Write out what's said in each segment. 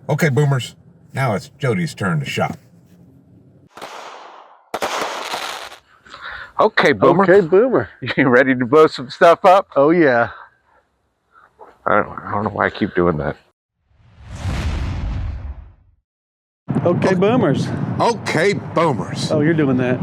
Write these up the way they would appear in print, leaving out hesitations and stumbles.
Okay, boomers, now it's Jody's turn to shop. Okay, Boomer. Okay, Boomer. You ready to blow some stuff up? Oh, yeah. I don't know why I keep doing that. Okay, Boomers. Okay, boomers. Oh, you're doing that.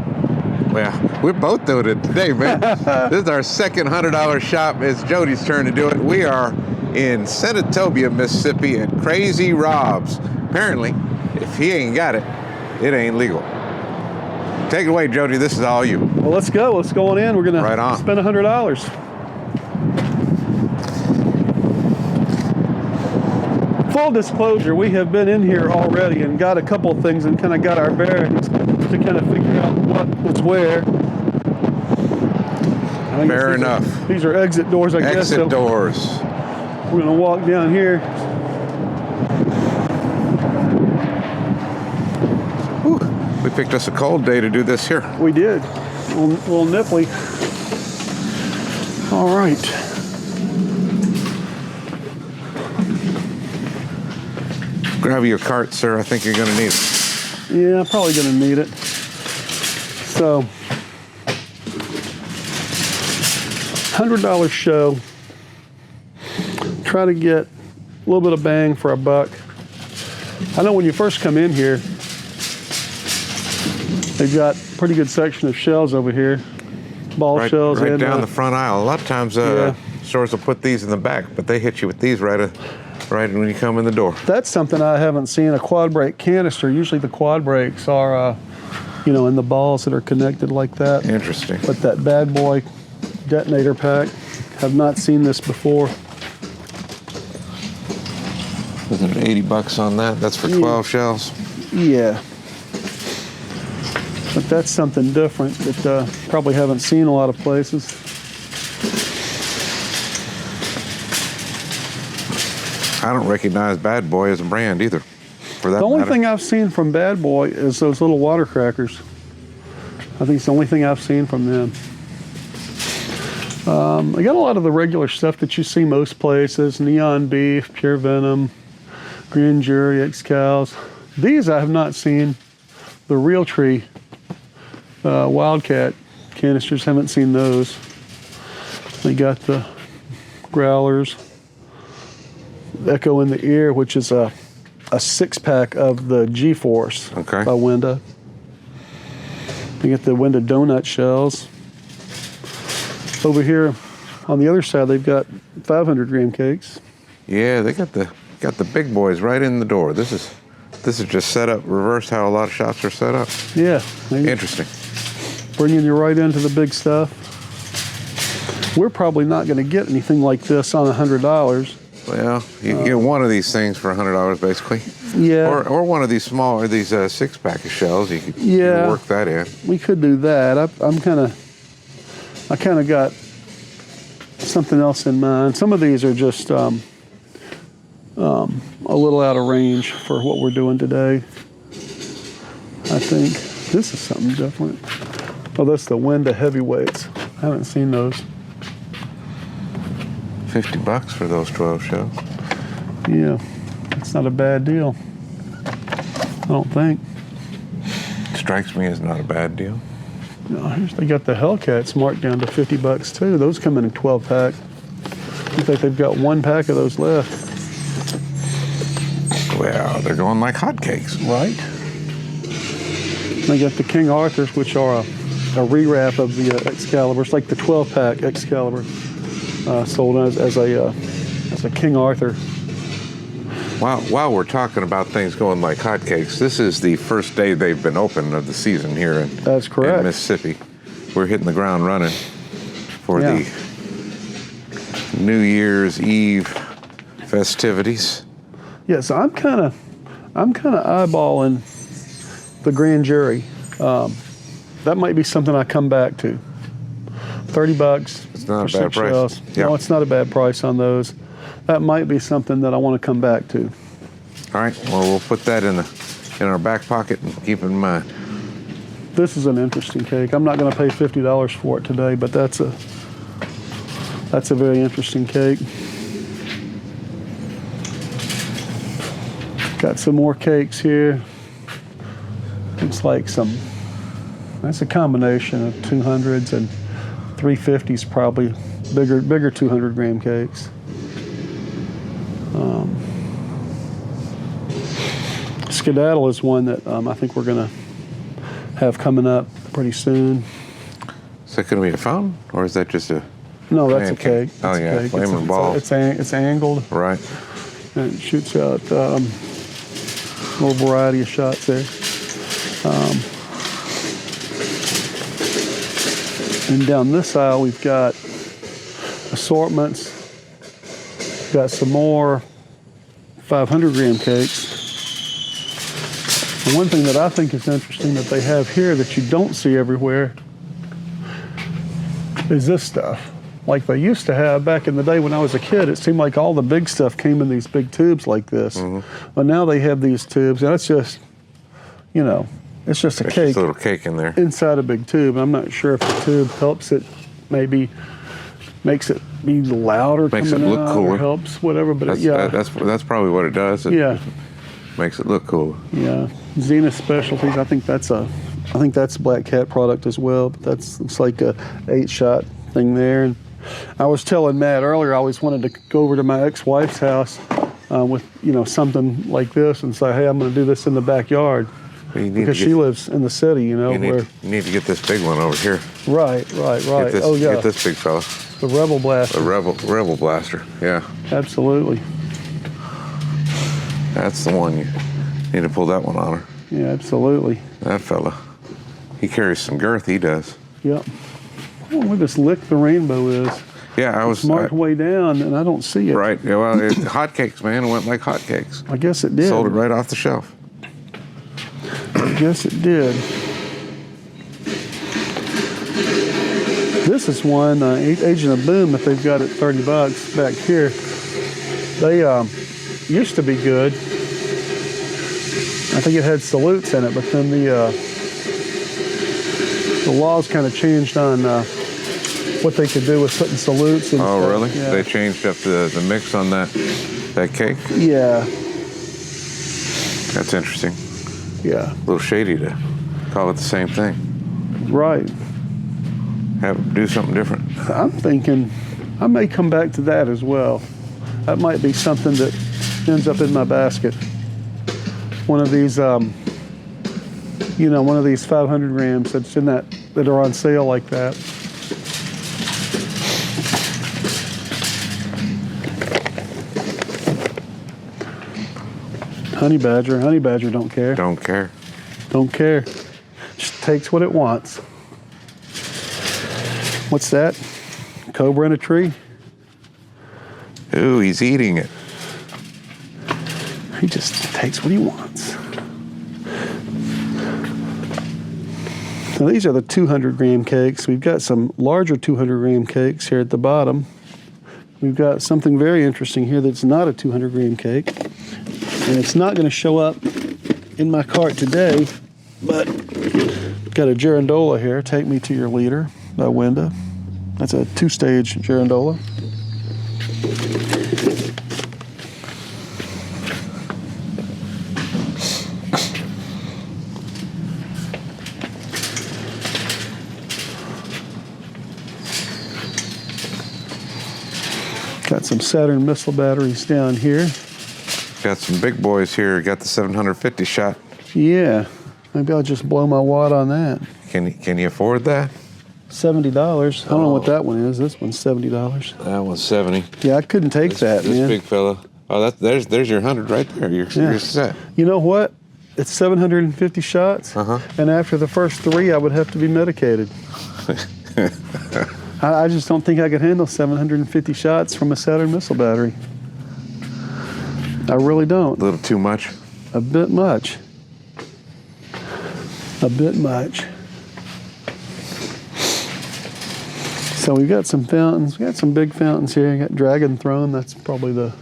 Well, we're both doing it today, man. This is our second $100 shop. It's Jody's turn to do it. We are in Senatobia, Mississippi at Crazy Rob's. Apparently, if he ain't got it, it ain't legal. Take it away, Jody. This is all you. Well, let's go. Let's go on in. We're going to spend $100. Full disclosure, we have been in here already and got a couple of things and kind of got our bearings to kind of figure out what was where. Fair enough. These are exit doors, I guess. Exit doors. We're going to walk down here. Whew. We picked us a cold day to do this here. We did. A little nipply. All right. Grab your cart, sir. I think you're going to need it. Yeah, I'm probably going to need it. So, $100 show. Try to get a little bit of bang for a buck. I know when you first come in here, they've got a pretty good section of shells over here. Ball shells. Right and, down the front aisle. A lot of times stores will put these in the back, but they hit you with these right when you come in the door. That's something I haven't seen, a quad brake canister. Usually the quad brakes are, in the balls that are connected like that. Interesting. But that bad boy detonator pack, have not seen this before. Isn't it $80 on that? That's for 12 shells. Yeah. But that's something different that probably haven't seen a lot of places. I don't recognize Bad Boy as a brand either, for that The only matter. thing I've seen from Bad Boy is those little water crackers. I think it's the only thing I've seen from them. I got a lot of the regular stuff that you see most places: Neon Beef, Pure Venom, Grand Jury, X-Cows. These I have not seen. The Real Tree Wildcat canisters, haven't seen those. They got the growlers. Echo in the Ear, which is a 6-pack of the G-Force by Winda. You get the Winda donut shells. Over here on the other side, they've got 500-gram cakes. Yeah, they got the big boys right in the door. This is just set up reverse how a lot of shops are set up. Yeah. Interesting. Bringing you right into the big stuff. We're probably not going to get anything like this on $100. Well, you get one of these things for $100 basically. Yeah. Or one of these smaller, these 6-pack of shells. You could work that in. We could do that. I kind of got something else in mind. Some of these are just a little out of range for what we're doing today. I think this is something different. Oh, that's the Winda heavyweights. I haven't seen those. $50 for those 12 shells. Yeah, it's not a bad deal. I don't think. Strikes me as not a bad deal. No, they got the Hellcats marked down to $50 too. Those come in a 12-pack. In fact, they've got 1 pack of those left. Well, they're going like hotcakes. Right. They got the King Arthurs, which are a rewrap of the Excalibur. It's like the 12-pack Excalibur, sold as a King Arthur. While we're talking about things going like hotcakes, this is the first day they've been open of the season here in Mississippi. We're hitting the ground running for the New Year's Eve festivities. Yeah, so I'm kind of eyeballing the Grand Jury. That might be something I come back to. $30. It's not a bad price. Yeah. No, it's not a bad price on those. That might be something that I want to come back to. All right. Well, we'll put that in our back pocket and keep it in mind. This is an interesting cake. I'm not going to pay $50 for it today, but that's a very interesting cake. Got some more cakes here. Looks like that's a combination of 200s and 350s, probably bigger 200 gram cakes. Skedaddle is one that I think we're gonna have coming up pretty soon. Is that going to be a fountain, or is that just a? No, that's a cake. Oh That's a yeah, cake. flaming ball. It's angled. Right. And it shoots out a little variety of shots there. And down this aisle, we've got assortments. Got some more 500 gram cakes. And one thing that I think is interesting that they have here that you don't see everywhere is this stuff. Like they used to have back in the day when I was a kid, it seemed like all the big stuff came in these big tubes like this. But now they have these tubes, and it's just, it's just a There's cake just a little cake in there. inside a big tube. I'm not sure if the tube helps it, maybe makes it be louder, Makes coming it look out, cooler. or helps, whatever. But That's probably what it does. It yeah, makes it look cool. yeah. Zenith Specialties. I think that's a Black Cat product as well. But looks like a 8-shot thing there. And I was telling Matt earlier, I always wanted to go over to my ex-wife's house with something like this and say, hey, I'm going to do this in the backyard. Because she lives in the city, You need to get this big one over here. Right. Get this, Oh yeah, Get this big fella. the Rebel Blaster. The Rebel Blaster. Yeah. Absolutely. That's the one. You need to pull that one on her. Yeah, absolutely. That fella. He carries some girth. He does. Yep. Oh, where this Lick the Rainbow is. Yeah, I was Marked way down, and I don't see it. right. Yeah, well, it's hotcakes, man. It went like hotcakes. I guess it did. Sold it right off the shelf. I guess it did. This is one, Agent of Boom, that they've got at $30 back here. They used to be good. I think it had salutes in it, but then the laws kind of changed on what they could do with putting salutes and Oh, stuff. really? Yeah. They changed up the mix on that cake? Yeah, That's interesting. yeah, A little shady to call it the same thing. right. Do something different. I'm thinking I may come back to that as well. That might be something that ends up in my basket. One of these, one of these 500 grams that are on sale like that. Honey Badger don't care. Don't care. Don't care. Just takes what it wants. What's that? Cobra in a tree? Ooh, he's eating it. He just takes what he wants. Now these are the 200 gram cakes. We've got some larger 200 gram cakes here at the bottom. We've got something very interesting here that's not a 200 gram cake. And it's not going to show up in my cart today, but got a girandola here. Take Me to Your Leader by Winda. That's a 2-stage girandola. Got some Saturn missile batteries down here. Got some big boys here. Got the 750 shot. Yeah, maybe I'll just blow my wad on that. Can you afford that? $70. I don't know what that one is. This one's $70. That one's 70. Yeah, I couldn't take that, this man. big fella. Oh, there's your 100 right there. You're set. You know what? It's 750 shots, and after the first 3, I would have to be medicated. I just don't think I could handle 750 shots from a Saturn missile battery. I really don't. A little too much. A bit much. A bit much. So we've got some fountains. We got some big fountains here. We got Dragon Throne. That's probably the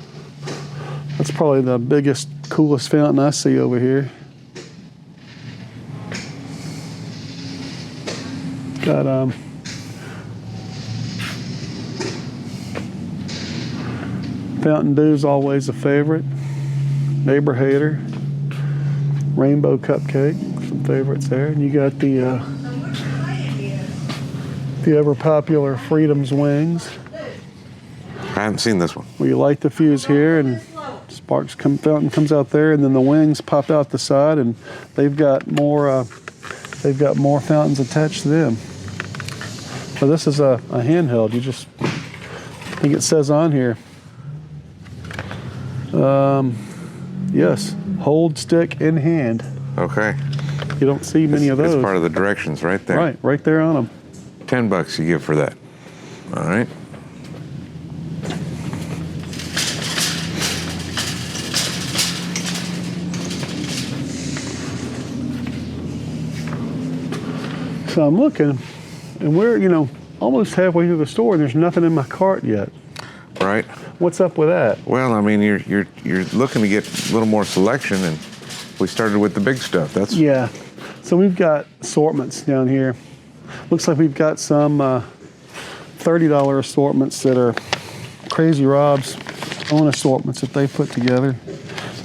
biggest, coolest fountain I see over here. Got Fountain Dew's always a favorite. Neighbor Hater, Rainbow Cupcake, some favorites there. And you got the ever popular Freedom's Wings. I haven't seen this one. Where you light the fuse here and sparks fountain comes out there, and then the wings pop out the side, and they've got more fountains attached to them. So this is a handheld. You just, I think it says on here, yes, hold stick in hand. Okay. You don't see many of those. It's part of the directions right there. Right there on them. $10 you give for that. All right. So I'm looking, and we're, almost halfway through the store, and there's nothing in my cart yet. Right. What's up with that? Well, I mean, you're looking to get a little more selection, and we started with the big stuff. That's Yeah. So we've got assortments down here. Looks like we've got some $30 assortments that are Crazy Rob's own assortments that they put together.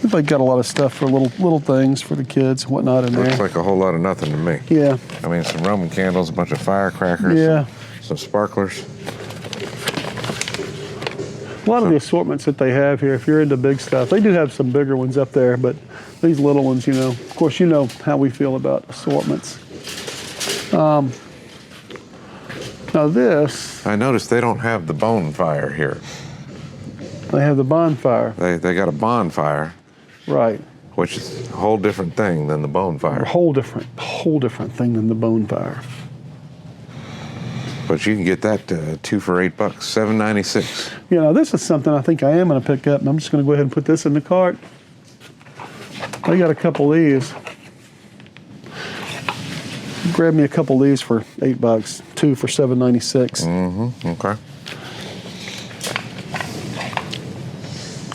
They've got a lot of stuff for little things for the kids and whatnot in there. Looks like a whole lot of nothing to me. Yeah. I mean, some Roman candles, a bunch of firecrackers. Yeah. Some sparklers. A lot of the assortments that they have here, if you're into big stuff, they do have some bigger ones up there, but these little ones, of course, how we feel about assortments. Now this, I noticed they don't have the bonfire here. they have the bonfire. They got a bonfire, Right. which is a whole different thing than the bonfire. A whole different thing than the bonfire. But you can get that 2 for $8, $7.96. This is something I think I am going to pick up, and I'm just going to go ahead and put this in the cart. I got a couple of these. Grab me a couple of these for $8, 2 for $7.96. Mm-hmm. Okay.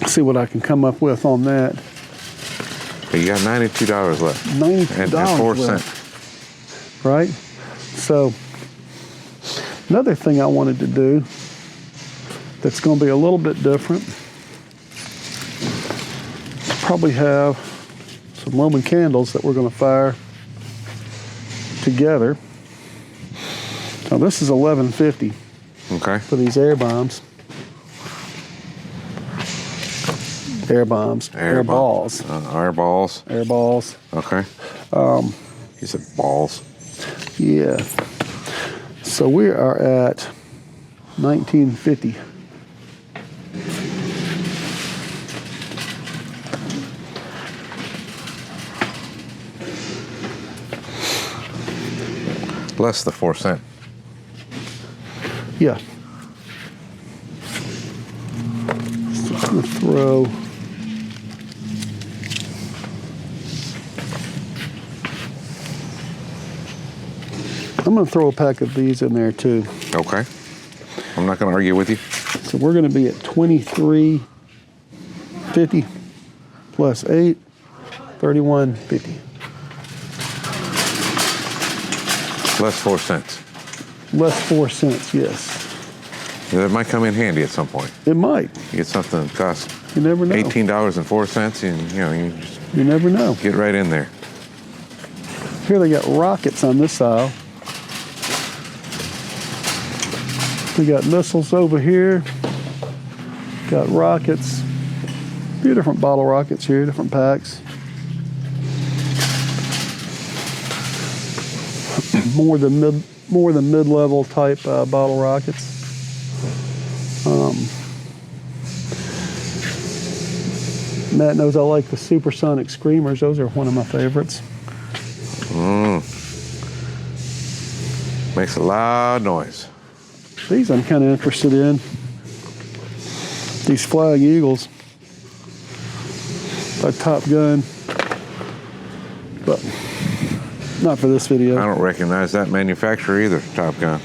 See what I can come up with on that. You got $92 left. $92 and 4 left. cents. Right? So, another thing I wanted to do that's going to be a little bit different, probably have some Roman candles that we're going to fire together. Now this is $11.50 Okay. for these air bombs. Air bombs. Air balls. Air balls. Air balls. Okay. You said balls. Yeah. So we are at $19.50. Less the 4 cent. Yeah. So I'm gonna throw a pack of these in there too. Okay. I'm not going to argue with you. So we're going to be at $23.50 plus 8, $31.50. Less 4 cents. Less 4 cents, yes. That might come in handy at some point. It might. You get something that costs You never know. $18.04, and you just You never know. get right in there. Here they got rockets on this aisle. We got missiles over here. Got rockets. A few different bottle rockets here, different packs. more than mid-level type bottle rockets. Matt knows I like the supersonic screamers. Those are one of my favorites. Makes a loud noise. These I'm kind of interested in. These Flying Eagles by Top Gun, but not for this video. I don't recognize that manufacturer either, Top Gun.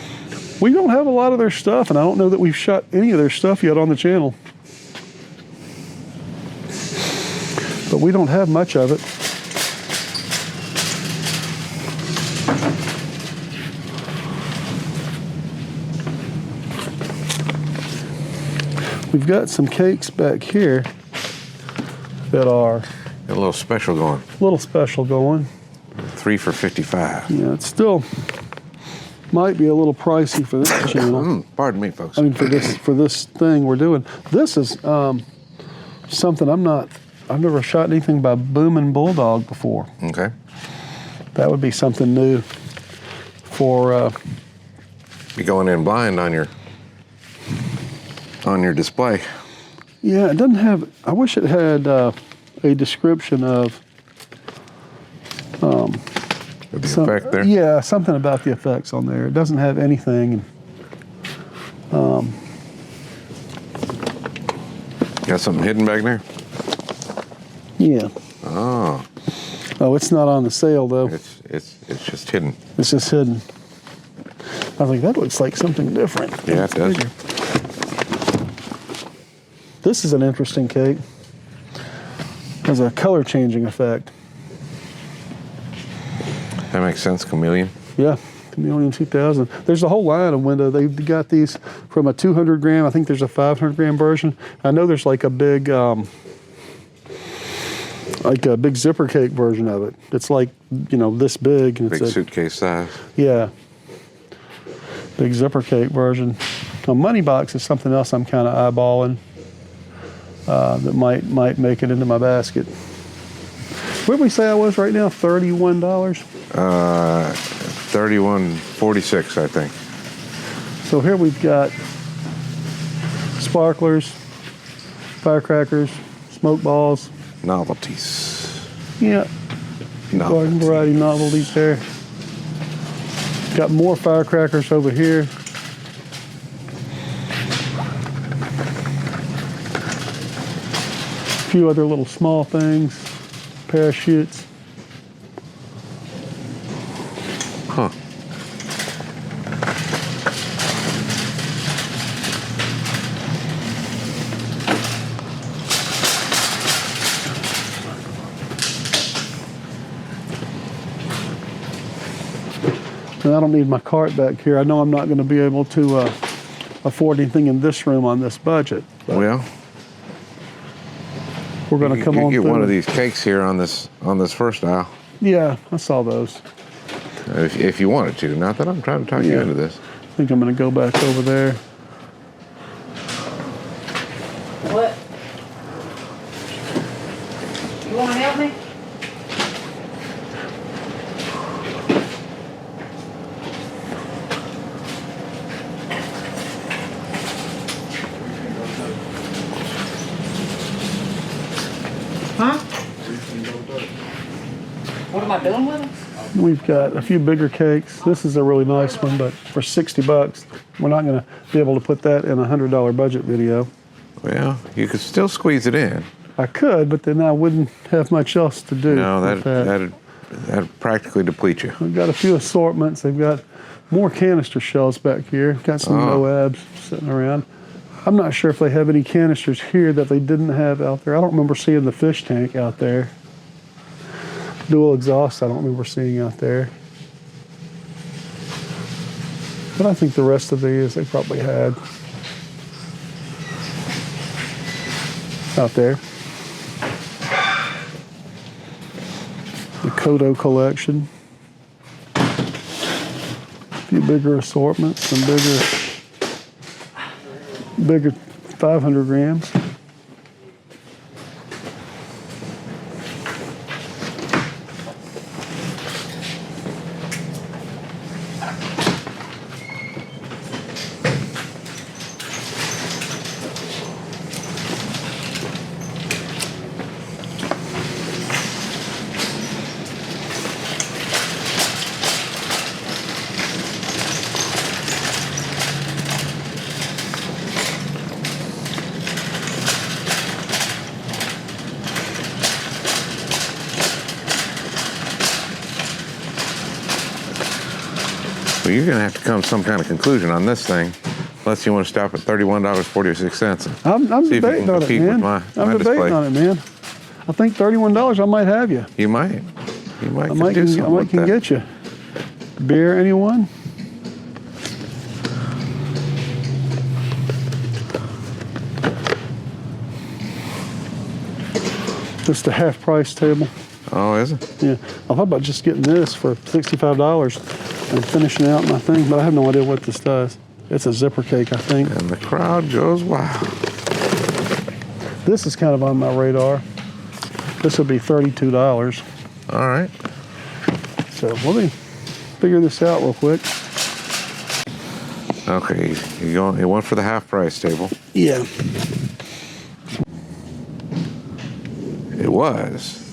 We don't have a lot of their stuff, and I don't know that we've shot any of their stuff yet on the channel. But we don't have much of it. We've got some cakes back here that are Got a little special going. a little special going. 3 for $55. Yeah, it still might be a little pricey for this channel. Pardon me, folks. I mean, for this thing we're doing. This is something I've never shot anything by Boomin' Bulldog before. Okay. That would be something new for. Be going in blind on your display. Yeah, it doesn't have. I wish it had a description of. The effect there. Yeah, something about the effects on there. It doesn't have anything. Got something hidden back there? Yeah. Oh, Oh, it's not on the sale though. it's just hidden. It's just hidden. I think that looks like something different. Yeah, it does. This is an interesting cake. Has a color changing effect. That makes sense, chameleon. Yeah, Chameleon 2000. There's a whole line of Winda. They've got these from a 200 gram. I think there's a 500 gram version. I know there's like a big zipper cake version of it. It's like, this big. And Big it's suitcase size. Yeah. Big zipper cake version. A money box is something else I'm kind of eyeballing that might make it into my basket. What did we say I was right now? $31? $31.46, I think. So here we've got sparklers, firecrackers, smoke balls. Novelties. Yeah. Garden variety novelties there. Got more firecrackers over here. A few other little small things. Parachutes. Huh. And I don't need my cart back here. I know I'm not going to be able to afford anything in this room on this budget. Well, We're going to come you on get through. one of these cakes here on this first aisle, Yeah, I saw those. if you wanted to. Not that I'm trying to talk you Yeah. into this. I think I'm going to go back over there. What? You want to help me? Huh? What am I doing with them? We've got a few bigger cakes. This is a really nice one, but for $60, we're not going to be able to put that in a $100 budget video. Well, you could still squeeze it in. I could, but then I wouldn't have much else to do. No, with that. that'd practically deplete you. We've got a few assortments. They've got more canister shells back here. Got some Moabs sitting around. I'm not sure if they have any canisters here that they didn't have out there. I don't remember seeing the fish tank out there. Dual exhaust I don't remember seeing out there. But I think the rest of these they probably had out there. The Kodo collection. A few bigger assortments, some bigger 500 grams. Well, you're going to have to come to some kind of conclusion on this thing, unless you want to stop at $31.46. I'm See if you debating can on it, compete man. with my I'm debating display. on it, man. I think $31 I might have you. You might. You might I could might do can, something I might with can that. get you. Beer, anyone? Just a half price table. Oh, is it? Yeah, I thought about just getting this for $65 and finishing out my thing, but I have no idea what this does. It's a zipper cake, I think. And the crowd goes wild. This is kind of on my radar. This would be $32. All right. So let me figure this out real quick. Okay, you went for the half price table. Yeah. It was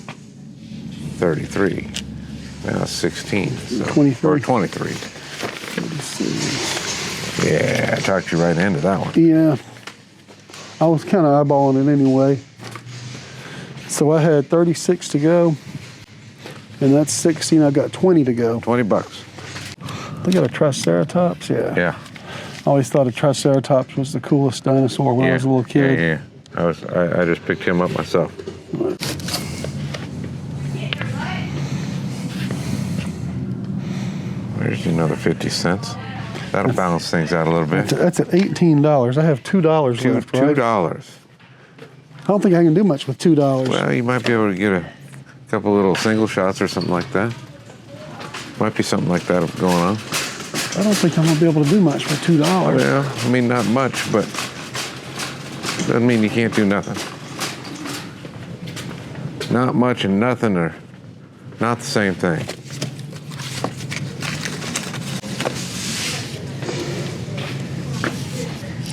33. Now it's 16. So, 23. Or 23. Let's see. Yeah, I talked you right into that one. Yeah. I was kind of eyeballing it anyway. So I had 36 to go, and that's 16. I got 20 to go. $20. They got a Triceratops, yeah. Yeah. I always thought a Triceratops was the coolest dinosaur when I was a little kid. Yeah. I just picked him up myself. There's another 50 cents. That'll balance things out a little bit. That's at $18. I have $2 left, right? $2. I don't think I can do much with $2. Well, you might be able to get a couple little single shots or something like that. Might be something like that going on. I don't think I'm gonna be able to do much with $2. Well, I mean, not much, but doesn't mean you can't do nothing. Not much and nothing are not the same thing.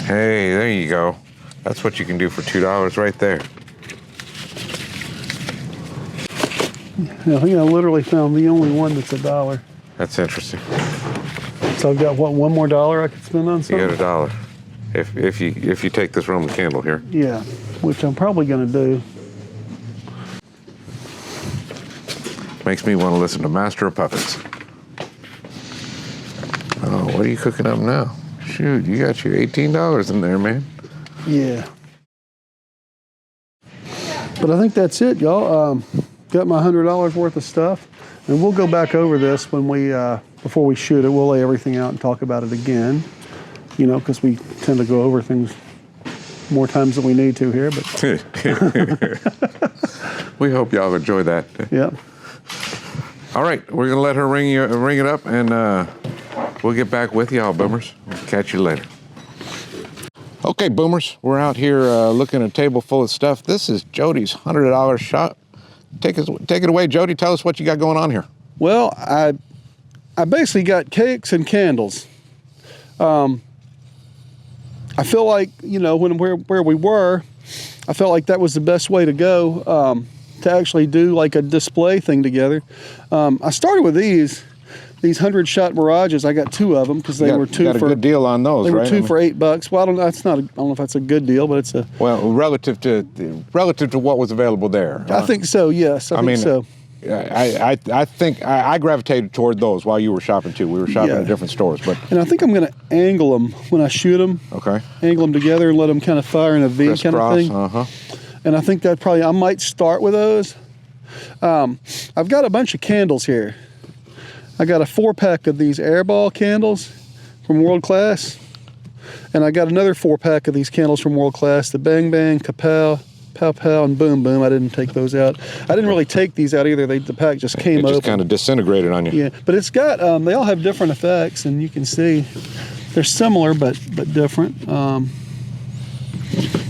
Hey, there you go. That's what you can do for $2 right there. Yeah, I think I literally found the only one that's $1. That's interesting. So I've got what, one more dollar I could spend on You something? got $1. If you take this Roman candle here. Yeah, which I'm probably gonna do. Makes me want to listen to Master of Puppets. Oh, what are you cooking up now? Shoot, you got your $18 in there, man. Yeah. But I think that's it, y'all. Got my $100 worth of stuff, and we'll go back over this when we before we shoot it. We'll lay everything out and talk about it again. You know, because we tend to go over things more times than we need to here. But we hope y'all enjoy that. yeah. All right, we're gonna let her ring it up, and we'll get back with y'all, boomers. We'll catch you later. Okay, boomers, we're out here looking at a table full of stuff. This is Jody's $100 shop. Take it away, Jody. Tell us what you got going on here. Well, I basically got cakes and candles. I feel like, you know, where we were, I felt like that was the best way to go, to actually do like a display thing together. I started with these 100-shot Barrages. I got 2 of them because they were two got for a good deal on those, they right? were 2 for $8. Well, I don't know if that's a good deal, but it's a. Well, relative to what was available there. I think so. Yes, I think so. I think I gravitated toward those while you were shopping too. We were shopping at different stores, but. And I think I'm going to angle them when I shoot them. Okay. Angle them together and let them kind of fire in a V kind of thing. Uh-huh. And I think that I might start with those. I've got a bunch of candles here. I got a 4-pack of these airball candles from World Class. And I got another 4-pack of these candles from World Class, the Bang Bang, Kapow, Pow Pow, and Boom Boom. I didn't take those out. I didn't really take these out either. The pack just came open. It just kind of disintegrated on you. Yeah, but it's got, they all have different effects, and you can see they're similar but different.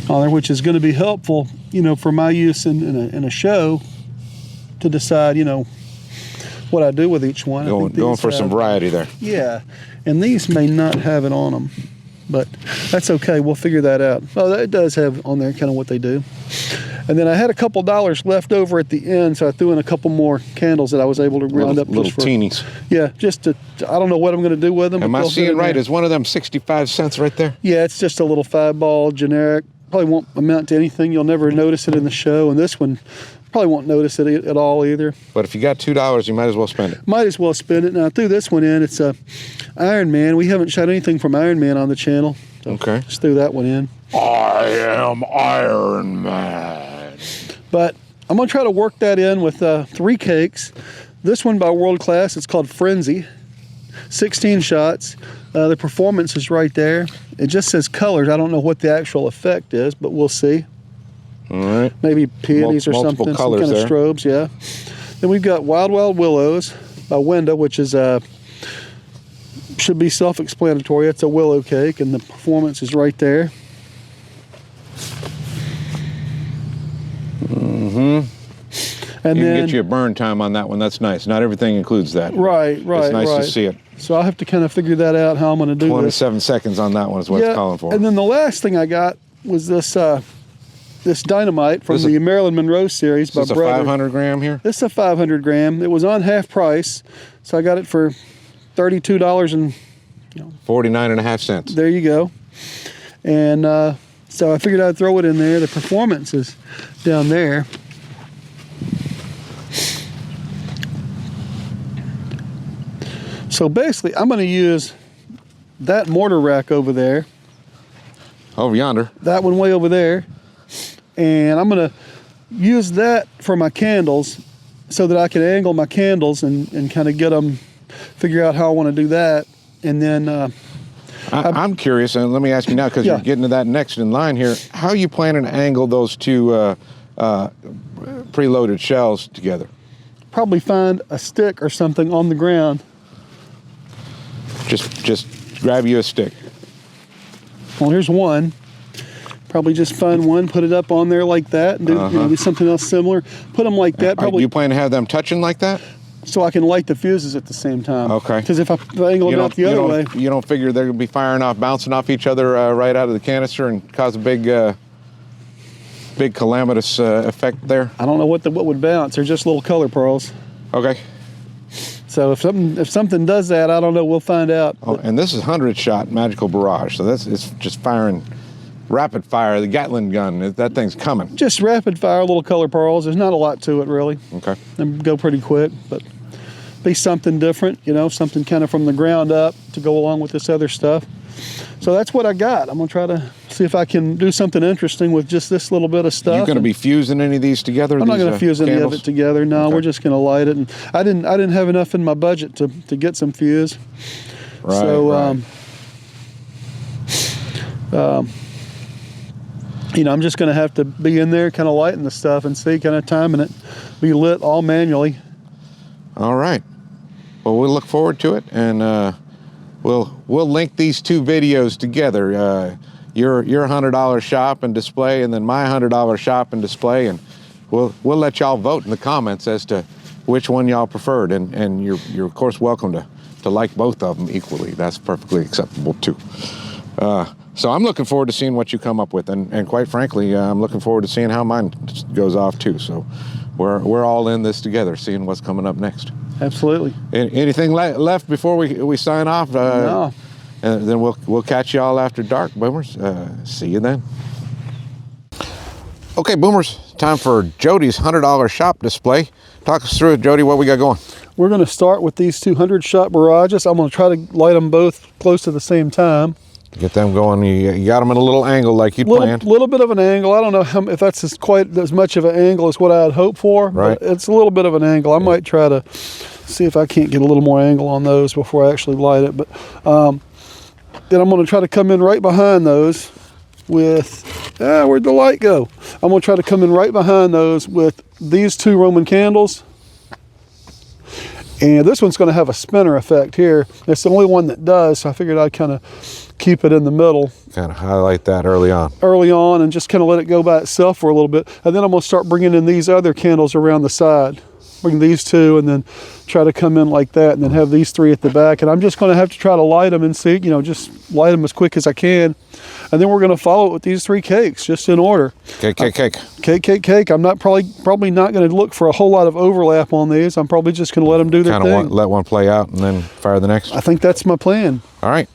Which is going to be helpful, you know, for my use in a show to decide, you know, what I do with each one. Going for some variety there. Yeah, and these may not have it on them, but that's okay. We'll figure that out. Oh, it does have on there kind of what they do. And then I had a couple dollars left over at the end, so I threw in a couple more candles that I was able to round up. Little teenies. Yeah, just to, I don't know what I'm going to do with them. Am I seeing right? Is one of them 65 cents right there? Yeah, it's just a little 5-ball generic. Probably won't amount to anything. You'll never notice it in the show, and this one probably won't notice it at all either. But if you got $2, you might as well spend it. Might as well spend it. Now I threw this one in. It's a Iron Man. We haven't shot anything from Iron Man on the channel. So okay. Just threw that one in. I am Iron Man. But I'm gonna try to work that in with 3 cakes. This one by World Class. It's called Frenzy. 16 shots. The performance is right there. It just says colors. I don't know what the actual effect is, but we'll see. All right. Maybe peonies or Multiple something, some colors kind of there. strobes, yeah. Then we've got Wild Wild Willows by Winda, which is should be self-explanatory. It's a willow cake, and the performance is right there. Mm-hmm. And You then can get you a burn time on that one. That's nice. Not everything includes that. right. It's nice to see it. So I'll have to kind of figure that out, how I'm going to do this. 27 seconds on that one is what it's calling for. And then the last thing I got was this this Dynamite from the Marilyn Monroe series by Is this a Brother. 500 gram here? This is a 500 gram. It was on half price, so I got it for $32 and 49.5 cents. there you go. And so I figured I'd throw it in there. The performance is down there. So basically, I'm going to use that mortar rack over there, Over yonder. that one way over there, and I'm going to use that for my candles so that I can angle my candles and kind of get them, figure out how I want to do that. And then I'm curious, and let me ask you now, because Yeah. you're getting to that next in line here. How are you planning to angle those two preloaded shells together? probably find a stick or something on the ground. Just grab you a stick. Well, here's one. Probably just find one, put it up on there like that, and do something else similar. Put them like that, Do probably you plan to have them touching like that? so I can light the fuses at the same time. Okay. Because if I angle it out the other way, You don't figure they're going to be firing off, bouncing off each other right out of the canister and cause a big calamitous effect there? I don't know what would bounce. They're just little color pearls. Okay. So if something does that, I don't know. We'll find out. Oh, and this is 100-shot magical barrage, so it's just firing rapid fire. The Gatling gun, that thing's coming. Just rapid fire little color pearls. There's not a lot to it really. Okay. They go pretty quick, but be something different, something kind of from the ground up to go along with this other stuff. So that's what I got. I'm gonna try to see if I can do something interesting with just this little bit of stuff. You going to be fusing any of these together? I'm not going to fuse any of it together. No, Okay. we're just going to light it. And I didn't have enough in my budget to get some fuse. Right, So, right. I'm just going to have to be in there, kind of lighting the stuff and see, kind of timing it, be lit all manually. All right. Well, we'll look forward to it, and we'll link these two videos together. Your $100 shop and display, and then my $100 shop and display, and we'll let y'all vote in the comments as to which one y'all preferred, and you're of course welcome to like both of them equally. That's perfectly acceptable too. So I'm looking forward to seeing what you come up with, and quite frankly, I'm looking forward to seeing how mine goes off too. So we're all in this together, seeing what's coming up next. Absolutely. Anything left before we sign off? No. And then we'll catch y'all after dark, Boomers. See you then. Okay, Boomers, time for Jody's $100 shop display. Talk us through it, Jody, what we got going. We're going to start with these 200-shot barrages. I'm going to try to light them both close to the same time. Get them going. You got them at a little angle like you planned. Little bit of an angle. I don't know if that's quite as much of an angle as what I had hoped for. Right. But it's a little bit of an angle. I might try to see if I can't get a little more angle on those before I actually light it. But then I'm going to try to come in right behind those with, where'd the light go? I'm going to try to come in right behind those with these two Roman candles. And this one's going to have a spinner effect here. It's the only one that does, so I figured I'd kind of keep it in the middle. Kind of highlight that early on. And just kind of let it go by itself for a little bit. And then I'm going to start bringing in these other candles around the side. Bring these two and then try to come in like that, and then have these three at the back. And I'm just going to have to try to light them and see, just light them as quick as I can. And then we're going to follow it with these three cakes, just in order. Cake. Cake. I'm not probably not going to look for a whole lot of overlap on these. I'm probably just going to let them do their thing. Kind of let one play out and then fire the next. I think that's my plan. All right.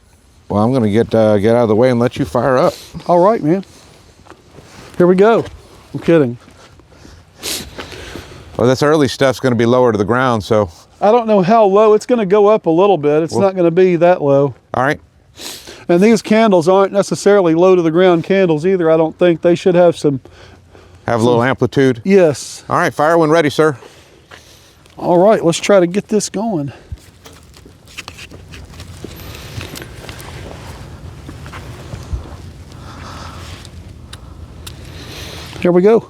Well, I'm going to get out of the way and let you fire up. All right, man. Here we go. I'm kidding. Well, this early stuff's going to be lower to the ground, so. I don't know how low. It's going to go up a little bit. It's not going to be that low. All right. And these candles aren't necessarily low to the ground candles either. I don't think. They should have some. Have a little amplitude. Yes. All right, fire when ready, sir. All right, let's try to get this going. Here we go.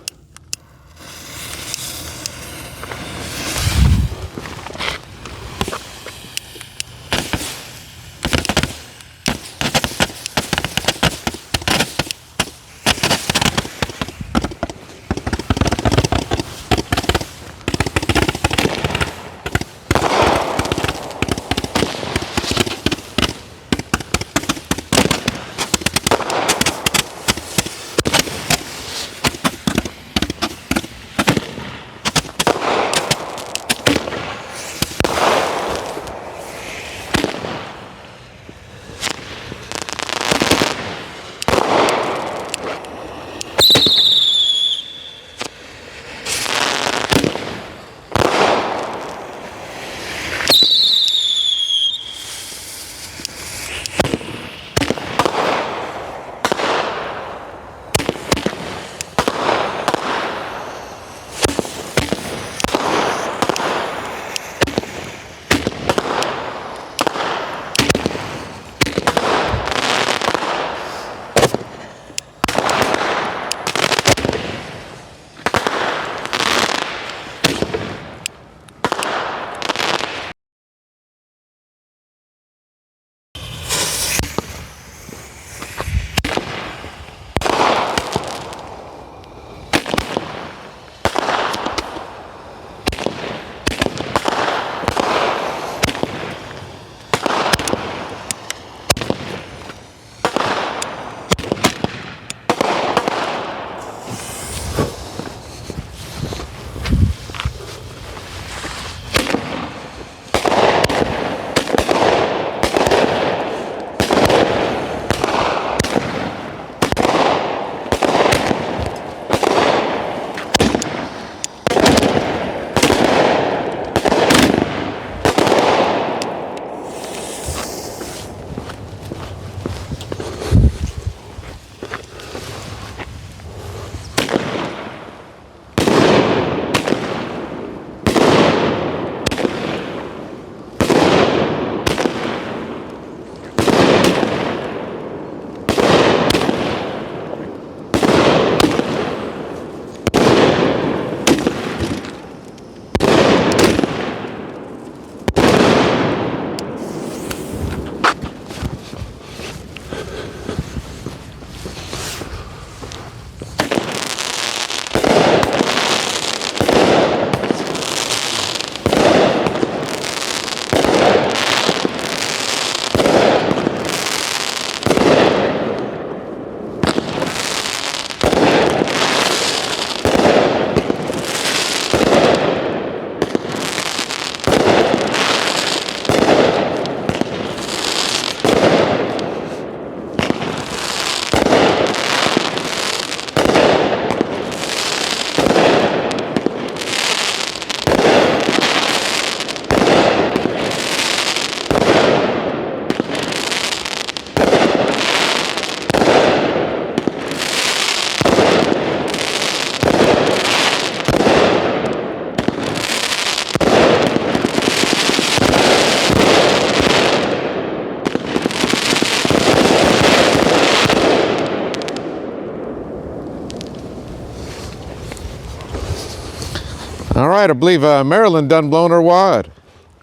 All right, I believe Marilyn done blown her wad.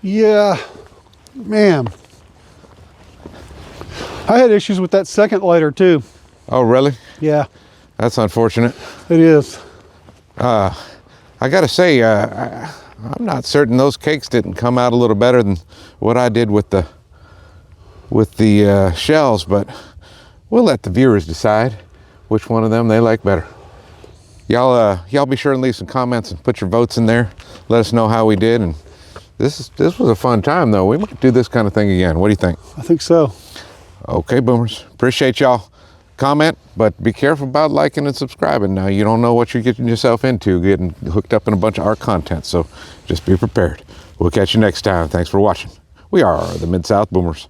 Yeah, man. I had issues with that second lighter too. Oh, really? Yeah, That's unfortunate. it is. I gotta say, I'm not certain those cakes didn't come out a little better than what I did with the shells, but we'll let the viewers decide which one of them they like better. Y'all be sure and leave some comments and put your votes in there. Let us know how we did. And this was a fun time though. We might do this kind of thing again. What do you think? I think so. Okay, boomers. Appreciate y'all. Comment, but be careful about liking and subscribing. Now, you don't know what you're getting yourself into, getting hooked up in a bunch of our content, so just be prepared. We'll catch you next time. Thanks for watching. We are the Mid-South Boomers.